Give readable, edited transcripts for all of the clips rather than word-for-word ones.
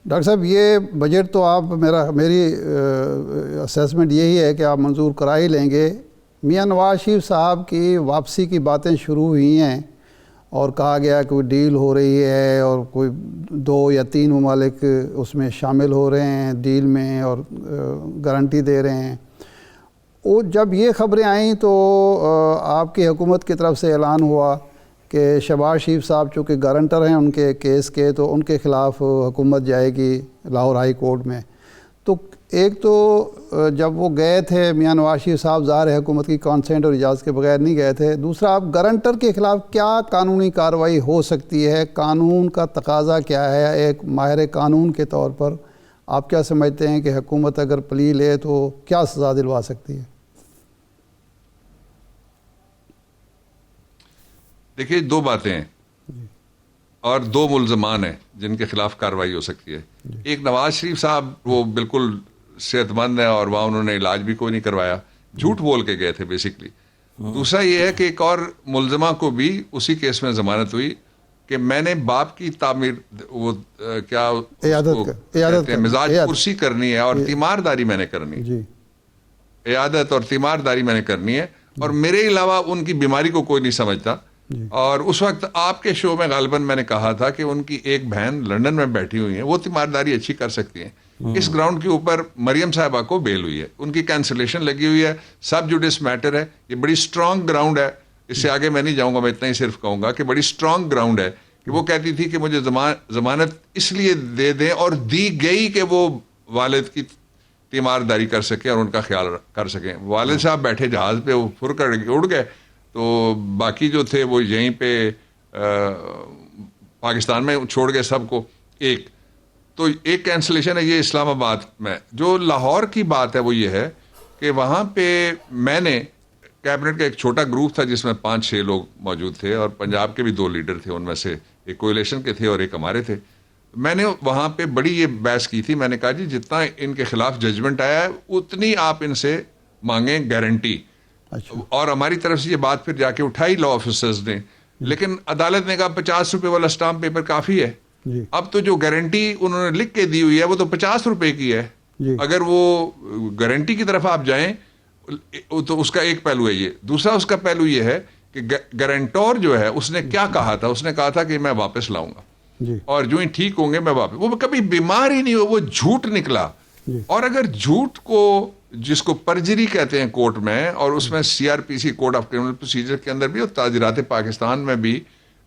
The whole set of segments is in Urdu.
ڈاکٹر صاحب یہ بجٹ تو آپ میری اسیسمنٹ یہی ہے کہ آپ منظور کرا ہی لیں گے. میاں نواز شریف صاحب کی واپسی کی باتیں شروع ہوئی ہیں اور کہا گیا کہ کوئی ڈیل ہو رہی ہے اور کوئی 2 یا 3 ممالک اس میں شامل ہو رہے ہیں ڈیل میں اور گارنٹی دے رہے ہیں. وہ جب یہ خبریں آئیں تو آپ کی حکومت کی طرف سے اعلان ہوا کہ شہباز شریف صاحب چونکہ گارنٹر ہیں ان کے کیس کے تو ان کے خلاف حکومت جائے گی لاہور ہائی کورٹ میں. تو ایک تو جب وہ گئے تھے میاں نواز شریف صاحب ظاہر حکومت کی کانسینٹ اور اجازت کے بغیر نہیں گئے تھے. دوسرا آپ گارنٹر کے خلاف کیا قانونی کارروائی ہو سکتی ہے؟ قانون کا تقاضا کیا ہے؟ ایک ماہر قانون کے طور پر آپ کیا سمجھتے ہیں کہ حکومت اگر پلی لے تو کیا سزا دلوا سکتی ہے؟ دیکھیے 2 باتیں ہیں اور 2 ملزمان ہیں جن کے خلاف کارروائی ہو سکتی ہے. ایک نواز شریف صاحب وہ بالکل صحت مند ہے اور وہاں انہوں نے علاج بھی کوئی نہیں کروایا, جھوٹ بول کے گئے تھے بیسکلی. دوسرا یہ ہے کہ ایک اور ملزمہ کو بھی اسی کیس میں ضمانت ہوئی کہ میں نے باپ کی تعمیر وہ کیا مزاج پرسی کرنی ہے اور تیمارداری میں نے کرنی ہے, عیادت اور تیمارداری میں نے کرنی ہے, اور میرے علاوہ ان کی بیماری کو کوئی نہیں سمجھتا. اور اس وقت آپ کے شو میں غالباً میں نے کہا تھا کہ ان کی ایک بہن لندن میں بیٹھی ہوئی ہیں, وہ تیمارداری اچھی کر سکتی ہیں. اس گراؤنڈ کے اوپر مریم صاحبہ کو بیل ہوئی ہے, ان کی کینسلیشن لگی ہوئی ہے, سب جوڈس میٹر ہے. یہ بڑی سٹرانگ گراؤنڈ ہے, اس سے آگے میں نہیں جاؤں گا, میں اتنا ہی صرف کہوں گا کہ بڑی سٹرانگ گراؤنڈ ہے کہ وہ کہتی تھی کہ مجھے ضمانت اس لیے دے دیں اور دی گئی کہ وہ والد کی تیمارداری کر سکیں اور ان کا خیال کر سکیں. والد صاحب بیٹھے جہاز پہ, وہ پھر کر اڑ گئے, تو باقی جو تھے وہ یہیں پہ پاکستان میں چھوڑ گئے سب کو. تو ایک کینسلیشن ہے یہ اسلام آباد میں. جو لاہور کی بات ہے وہ یہ ہے کہ وہاں پہ میں نے کیبنٹ کا ایک چھوٹا گروپ تھا جس میں 5-6 لوگ موجود تھے, اور پنجاب کے بھی 2 لیڈر تھے, ان میں سے ایک کولیشن کے تھے اور ایک ہمارے تھے. میں نے وہاں پہ بڑی یہ بحث کی تھی. میں نے کہا جی جتنا ان کے خلاف ججمنٹ آیا ہے اتنی آپ ان سے مانگیں گارنٹی. اور ہماری طرف سے یہ بات پھر جا کے اٹھائی لا آفیسرز نے, لیکن عدالت نے کہا 50 روپے والا اسٹامپ پیپر کافی ہے. اب تو جو گارنٹی انہوں نے لکھ کے دی ہوئی ہے وہ تو 50 روپے کی ہے. اگر وہ گارنٹی کی طرف آپ جائیں تو اس کا ایک پہلو ہے یہ. دوسرا اس کا پہلو یہ ہے کہ گارنٹور جو ہے اس نے کیا کہا تھا, اس نے کہا تھا کہ میں واپس لاؤں گا اور جو ہی ٹھیک ہوں گے میں واپس. وہ کبھی بیمار ہی نہیں ہو, وہ جھوٹ نکلا. اور اگر جھوٹ کو جس کو پرجری کہتے ہیں کورٹ میں, اور اس میں CRPC code of criminal procedure کے اندر بھی اور تعزیرات پاکستان میں بھی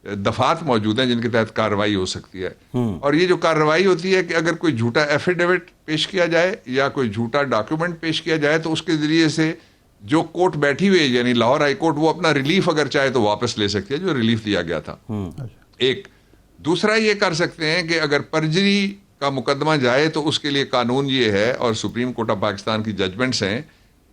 دفعات موجود ہیں جن کے تحت کارروائی ہو سکتی ہے. اور یہ جو کارروائی ہوتی ہے کہ اگر کوئی جھوٹا ایفیڈیوٹ پیش کیا جائے یا کوئی جھوٹا ڈاکیومنٹ پیش کیا جائے تو اس کے ذریعے سے جو کورٹ بیٹھی ہوئی ہے یعنی لاہور ہائی کورٹ, وہ اپنا ریلیف اگر چاہے تو واپس لے سکتی ہے جو ریلیف دیا گیا تھا. ایک دوسرا یہ کر سکتے ہیں کہ اگر پرجری کا مقدمہ جائے تو اس کے لیے قانون یہ ہے, اور سپریم کورٹ آف پاکستان کی ججمنٹس ہیں,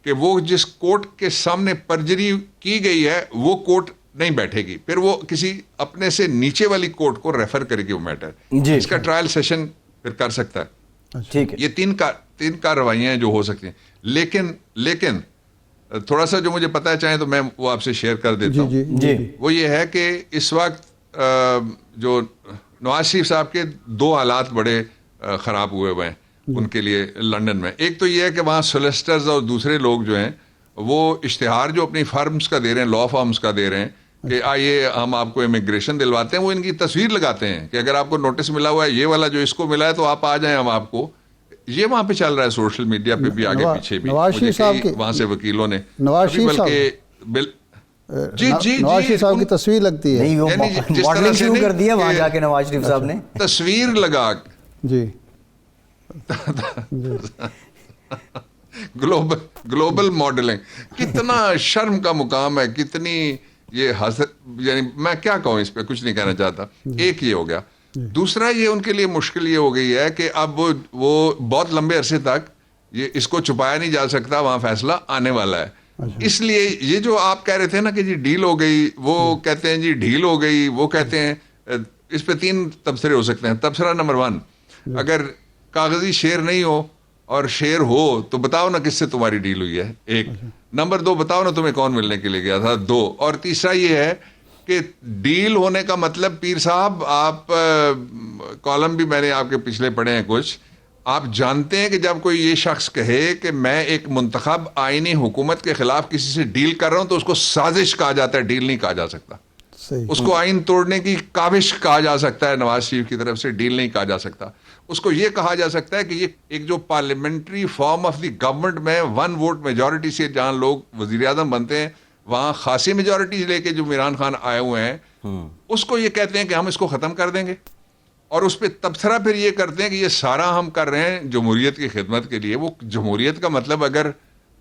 کہ وہ جس کورٹ کے سامنے پرجری کی گئی ہے وہ کورٹ نہیں بیٹھے گی, پھر وہ کسی اپنے سے نیچے والی کورٹ کو ریفر کرے گی وہ میٹر. اس کا ٹرائل سیشن پھر کر سکتا ہے. ٹھیک ہے, یہ 3 کارروائیاں جو ہو سکتی ہیں. لیکن تھوڑا سا جو مجھے پتا ہے چاہیں تو میں وہ آپ سے شیئر کر دیتا ہوں. وہ یہ ہے کہ اس وقت جو نواز شریف صاحب کے 2 حالات بڑے خراب ہوئے ہیں ان کے لیے لندن میں. ایک تو یہ ہے کہ وہاں سولیسٹرز اور دوسرے لوگ جو ہیں وہ اشتہار جو اپنی فرمز کا دے رہے ہیں, لا فارمز کا دے رہے ہیں کہ آئیے ہم آپ کو امیگریشن دلواتے ہیں, وہ ان کی تصویر لگاتے ہیں کہ اگر آپ کو نوٹس ملا ہوا ہے یہ والا جو اس کو ملا ہے تو آپ آ جائیں, ہم آپ کو. یہ وہاں پہ چل رہا ہے سوشل میڈیا پہ بھی آگے پیچھے بھی. وہاں سے وکیلوں نے نواز شریف صاحب نواز شریف صاحب کی تصویر لگتی ہے, ماڈلنگ شروع کر دیا وہاں جا کے نواز شریف صاحب نے تصویر لگا. گلوبل ماڈلنگ کتنا شرم کا مقام ہے, کتنی یہ یعنی میں کیا کہوں اس پہ, کچھ نہیں کہنا چاہتا. ایک یہ ہو گیا. دوسرا یہ ان کے لیے مشکل یہ ہو گئی ہے کہ اب وہ بہت لمبے عرصے تک یہ اس کو چھپایا نہیں جا سکتا, وہاں فیصلہ آنے والا ہے. اس لیے یہ جو آپ کہہ رہے تھے نا کہ جی ڈیل ہو گئی, وہ کہتے ہیں جی ڈیل ہو گئی, وہ کہتے ہیں اس پہ 3 تبصرے ہو سکتے ہیں. تبصرہ نمبر 1, اگر کاغذی شیئر نہیں ہو اور شیئر ہو تو بتاؤ نا کس سے تمہاری ڈیل ہوئی ہے. 1 نمبر 2 بتاؤ نا تمہیں کون ملنے کے لیے گیا تھا. 2 اور تیسرا یہ ہے کہ ڈیل ہونے کا مطلب پیر صاحب آپ کالم بھی میں نے آپ کے پچھلے پڑھے ہیں کچھ, آپ جانتے ہیں کہ جب کوئی یہ شخص کہے کہ میں ایک منتخب آئینی حکومت کے خلاف کسی سے ڈیل کر رہا ہوں تو اس کو سازش کہا جاتا ہے, ڈیل نہیں کہا جا سکتا. اس کو آئین توڑنے کی کاوش کہا جا سکتا ہے نواز شریف کی طرف سے, ڈیل نہیں کہا جا سکتا. اس کو یہ کہا جا سکتا ہے کہ یہ ایک جو parliamentary form of the government میں 1 ووٹ میجورٹی سے جہاں لوگ وزیر اعظم بنتے ہیں وہاں خاصی میجورٹی لے کے جو عمران خان آئے ہوئے ہیں اس کو یہ کہتے ہیں کہ ہم اس کو ختم کر دیں گے, اور اس پہ تبصرہ پھر یہ کرتے ہیں کہ یہ سارا ہم کر رہے ہیں جمہوریت کی خدمت کے لیے. وہ جمہوریت کا مطلب اگر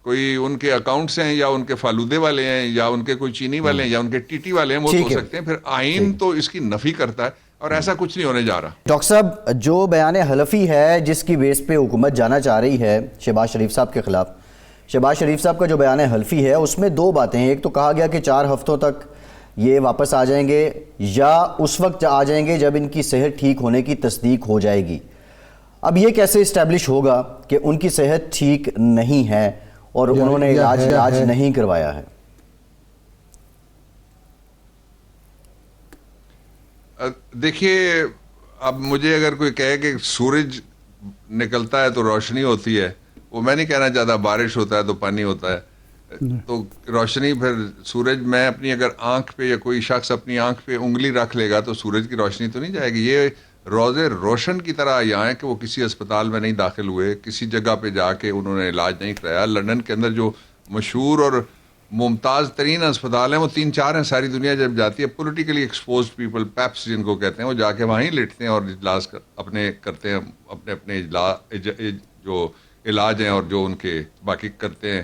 کوئی ان کے اکاؤنٹس ہیں یا ان کے فالودے والے ہیں یا ان کے کوئی چینی والے ہیں یا ان کے ٹی ٹی والے ہیں وہ تو ہو سکتے ہیں, پھر آئین تو اس کی نفی کرتا ہے اور ایسا کچھ نہیں ہونے جا رہا. ڈاکٹر صاحب, جو بیان حلفی ہے جس کی بیس پہ حکومت جانا چاہ رہی ہے شہباز شریف صاحب کے خلاف, شہباز شریف صاحب کا جو بیان حلفی ہے اس میں 2 باتیں ہیں. ایک تو کہا گیا کہ 4 ہفتوں تک یہ واپس آ جائیں گے یا اس وقت آ جائیں گے جب ان کی صحت ٹھیک ہونے کی تصدیق ہو جائے گی. اب یہ کیسے اسٹیبلش ہوگا کہ ان کی صحت ٹھیک نہیں ہے اور انہوں نے علاج نہیں کروایا ہے؟ دیکھیے, اب مجھے اگر کوئی کہے کہ سورج نکلتا ہے تو روشنی ہوتی ہے, وہ میں نہیں کہنا چاہتا بارش ہوتا ہے تو پانی ہوتا ہے. تو روشنی پھر سورج, میں اپنی اگر آنکھ پہ یا کوئی شخص اپنی آنکھ پہ انگلی رکھ لے گا تو سورج کی روشنی تو نہیں جائے گی. یہ روزے روشن کی طرح یہاں ہے کہ وہ کسی اسپتال میں نہیں داخل ہوئے, کسی جگہ پہ جا کے انہوں نے علاج نہیں کرایا. لندن کے اندر جو مشہور اور ممتاز ترین اسپتال ہیں وہ 3-4 ہیں, ساری دنیا جب جاتی ہے. پولیٹیکلی ایکسپوزڈ پیپل, پیپس جن کو کہتے ہیں, وہ جا کے وہیں لیٹتے ہیں اور اجلاس اپنے کرتے ہیں, اپنے جو علاج ہیں اور جو ان کے باقی کرتے ہیں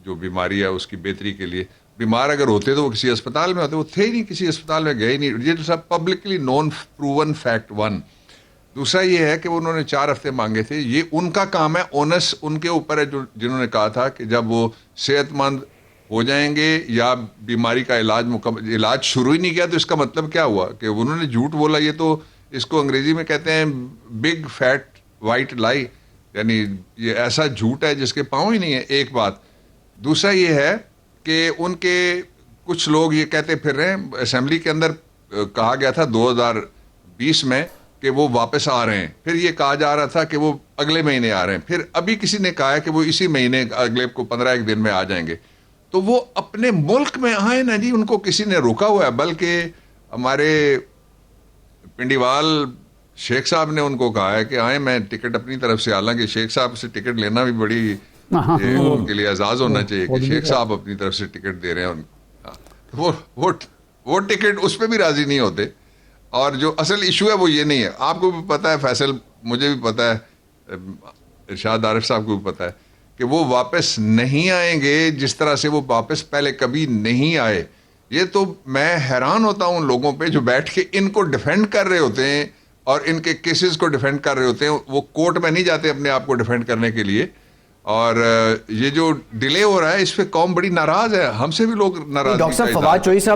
جو بیماری ہے اس کی بہتری کے لیے. بیمار اگر ہوتے تو وہ کسی اسپتال میں ہوتے, وہ تھے ہی نہیں, کسی اسپتال میں گئے ہی نہیں. یہ تو سب پبلکلی نون پروون فیکٹ 1. دوسرا یہ ہے کہ انہوں نے 4 ہفتے مانگے تھے. یہ ان کا کام ہے, اونس ان کے اوپر ہے جنہوں نے کہا تھا کہ جب وہ صحت مند ہو جائیں گے یا بیماری کا علاج شروع ہی نہیں کیا تو اس کا مطلب کیا ہوا کہ انہوں نے جھوٹ بولا. یہ تو اس کو انگریزی میں کہتے ہیں بگ فیٹ وائٹ لائی, یعنی یہ ایسا جھوٹ ہے جس کے پاؤں ہی نہیں ہے. ایک بات. دوسرا یہ ہے کہ ان کے کچھ لوگ یہ کہتے پھر رہے ہیں, اسمبلی کے اندر کہا گیا تھا 2020 میں کہ وہ واپس آ رہے ہیں, پھر یہ کہا جا رہا تھا کہ وہ اگلے مہینے آ رہے ہیں, پھر ابھی کسی نے کہا ہے کہ وہ اسی مہینے اگلے کو 15 دن میں آ جائیں گے. تو وہ اپنے ملک میں آئے نا جی, ان کو کسی نے روکا ہوا ہے. بلکہ ہمارے پنڈیوال شیخ صاحب نے ان کو کہا ہے کہ آئیں, میں ٹکٹ اپنی طرف سے, حالانکہ شیخ صاحب سے ٹکٹ لینا بھی بڑی ان کے لیے اعزاز ہونا چاہیے کہ شیخ صاحب اپنی طرف سے ٹکٹ دے رہے ہیں. وہ ٹکٹ اس پہ بھی راضی نہیں ہوتے. اور جو اصل ایشو ہے وہ یہ نہیں ہے. آپ کو بھی پتا ہے فیصل, مجھے بھی پتا ہے, ارشاد عارف صاحب کو بھی پتا ہے کہ وہ واپس نہیں آئیں گے جس طرح سے وہ واپس پہلے کبھی نہیں آئے. یہ تو میں حیران ہوتا ہوں ان لوگوں پہ جو بیٹھ کے ان کو ڈیفینڈ کر رہے ہوتے ہیں اور ان کے کیسز کو ڈیفینڈ کر رہے ہوتے ہیں. وہ کورٹ میں نہیں جاتے اپنے آپ کو ڈیفینڈ کرنے کے لیے. اور یہ جو ڈیلے ہو رہا ہے اس پہ قوم بڑی ناراض ہے, ہم سے بھی لوگ ناراض. ڈاکٹر صاحب, فواد چوہدری صاحب